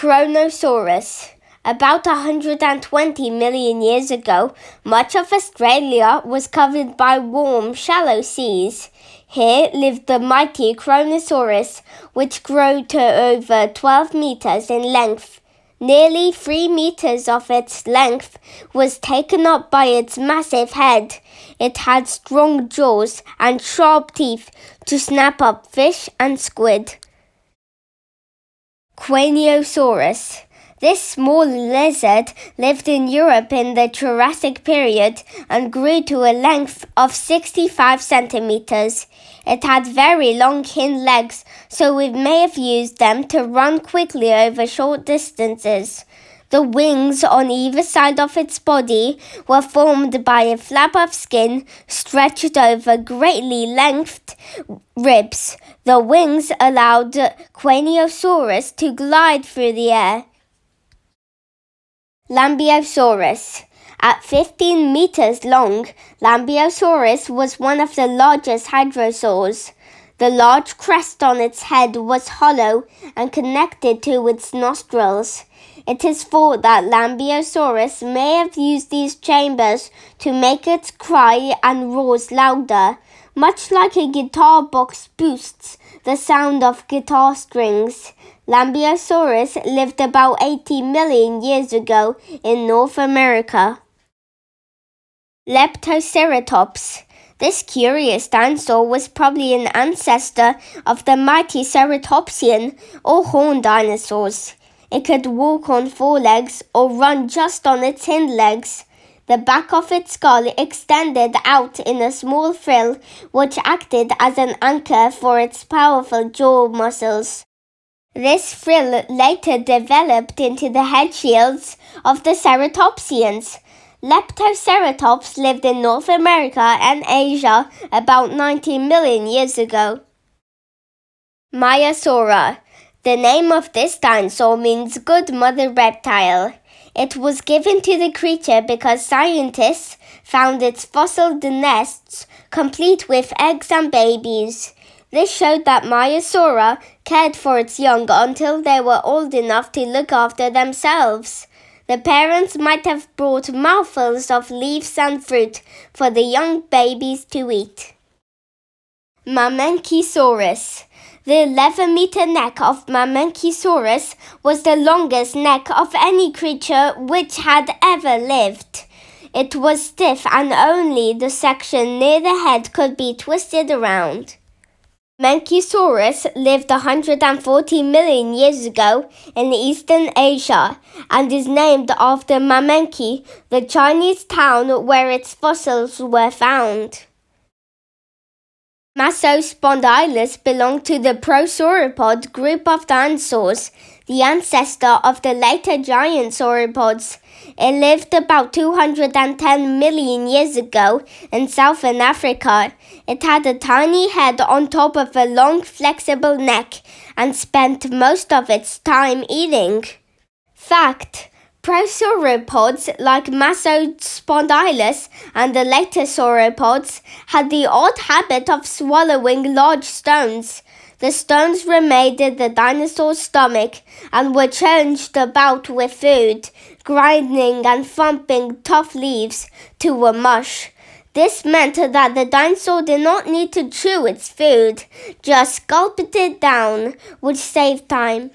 Kronosaurus. About 120 million years ago, much of Australia was covered by warm, shallow seas. Here lived the mighty Kronosaurus, which grew to over 12 meters in length. Nearly 3 meters of its length was taken up by its massive head. It had strong jaws and sharp teeth to snap up fish and squid. Kuehneosaurus. This small lizard lived in Europe in the Jurassic period and grew to a length of 65 centimeters. It had very long hind legs, so it may have used them to run quickly over short distances. The wings on either side of its body were formed by a flap of skin stretched over greatly lengthed ribs. The wings allowed Kuehneosaurus to glide through the air. Lambeosaurus. At 15 meters long, Lambeosaurus was one of the largest hadrosaurs. The large crest on its head was hollow and connected to its nostrils. It is thought that Lambeosaurus may have used these chambers to make its cry and roars louder, much like a guitar box boosts the sound of guitar strings. Lambeosaurus lived about 80 million years ago in North America. Leptoceratops. This curious dinosaur was probably an ancestor of the mighty ceratopsian or horned dinosaurs. It could walk on 4 legs or run just on its hind legs. The back of its skull extended out in a small frill which acted as an anchor for its powerful jaw muscles. This frill later developed into the head shields of the ceratopsians. Leptoceratops lived in North America and Asia about 90 million years ago. Maiasaura. The name of this dinosaur means good mother reptile. It was given to the creature because scientists found its fossilized nests complete with eggs and babies. This showed that Maiasaura cared for its young until they were old enough to look after themselves. The parents might have brought mouthfuls of leaves and fruit for the young babies to eat. Mamenchisaurus. The 11-meter neck of Mamenchisaurus was the longest neck of any creature which had ever lived. It was stiff and only the section near the head could be twisted around. Mamenchisaurus lived 140 million years ago in Eastern Asia and is named after Mamenchi, the Chinese town where its fossils were found. Massospondylus belonged to the prosauropod group of dinosaurs, the ancestor of the later giant sauropods. It lived about 210 million years ago in southern Africa. It had a tiny head on top of a long, flexible neck and spent most of its time eating. Fact: prosauropods like Massospondylus and the later sauropods had the odd habit of swallowing large stones. The stones remained in the dinosaur's stomach and were changed about with food, grinding and thumping tough leaves to a mush. This meant that the dinosaur did not need to chew its food, just gulped it down, which saved time.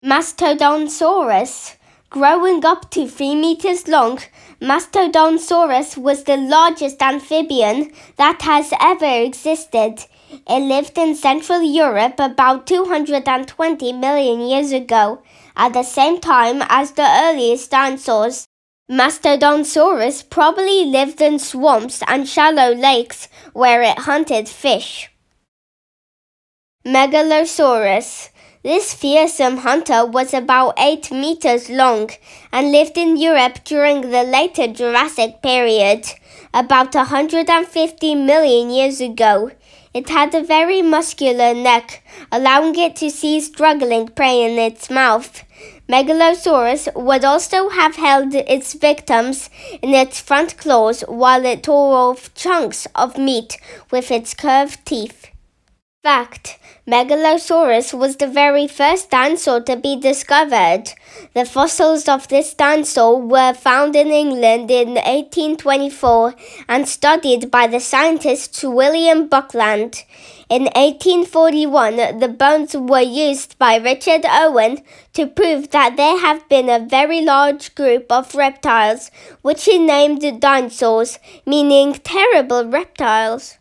Mastodonsaurus. Growing up to 3 meters long, Mastodonsaurus was the largest amphibian that has ever existed. It lived in Central Europe about 220 million years ago, at the same time as the earliest dinosaurs. Mastodonsaurus probably lived in swamps and shallow lakes where it hunted fish. Megalosaurus. This fearsome hunter was about 8 meters long and lived in Europe during the later Jurassic period, about 150 million years ago. It had a very muscular neck, allowing it to seize struggling prey in its mouth. Megalosaurus would also have held its victims in its front claws while it tore off chunks of meat with its curved teeth. Fact: Megalosaurus was the very first dinosaur to be discovered. The fossils of this dinosaur were found in England in 1824 and studied by the scientist William Buckland. In 1841, the bones were used by Richard Owen to prove that there have been a very large group of reptiles, which he named dinosaurs, meaning terrible reptiles.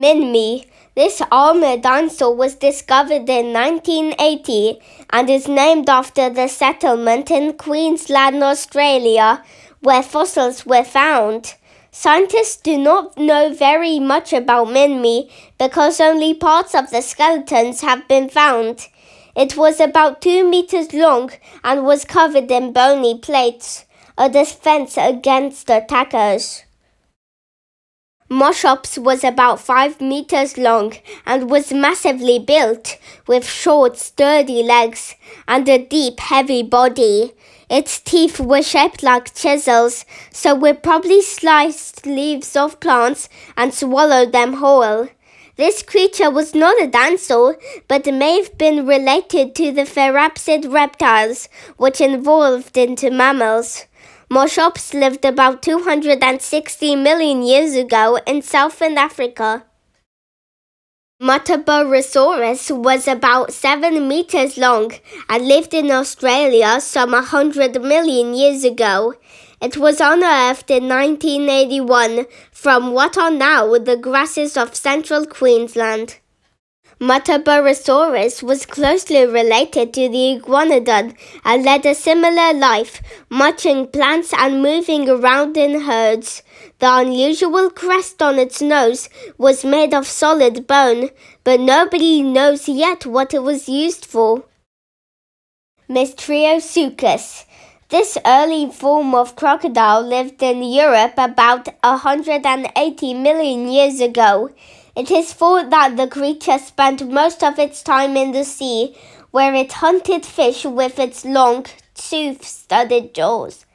Minmi. This armored dinosaur was discovered in 1980 and is named after the settlement in Queensland, Australia, where fossils were found. Scientists do not know very much about Minmi because only parts of the skeletons have been found. It was about 2 meters long and was covered in bony plates, a defense against attackers. Moschops was about 5 meters long and was massively built, with short, sturdy legs and a deep, heavy body. Its teeth were shaped like chisels, so it probably sliced leaves of plants and swallowed them whole. This creature was not a dinosaur, but may have been related to the therapsid reptiles, which evolved into mammals. Moschops lived about 260 million years ago in southern Africa. Muttaburrasaurus was about 7 meters long and lived in Australia some 100 million years ago. It was unearthed in 1981 from what are now the grasses of central Queensland. Muttaburrasaurus was closely related to the iguanodon and led a similar life, munching plants and moving around in herds. The unusual crest on its nose was made of solid bone, but nobody knows yet what it was used for. Mystriosuchus. This early form of crocodile lived in Europe about 180 million years ago. It is thought that the creature spent most of its time in the sea, where it hunted fish with its long, tooth-studded jaws.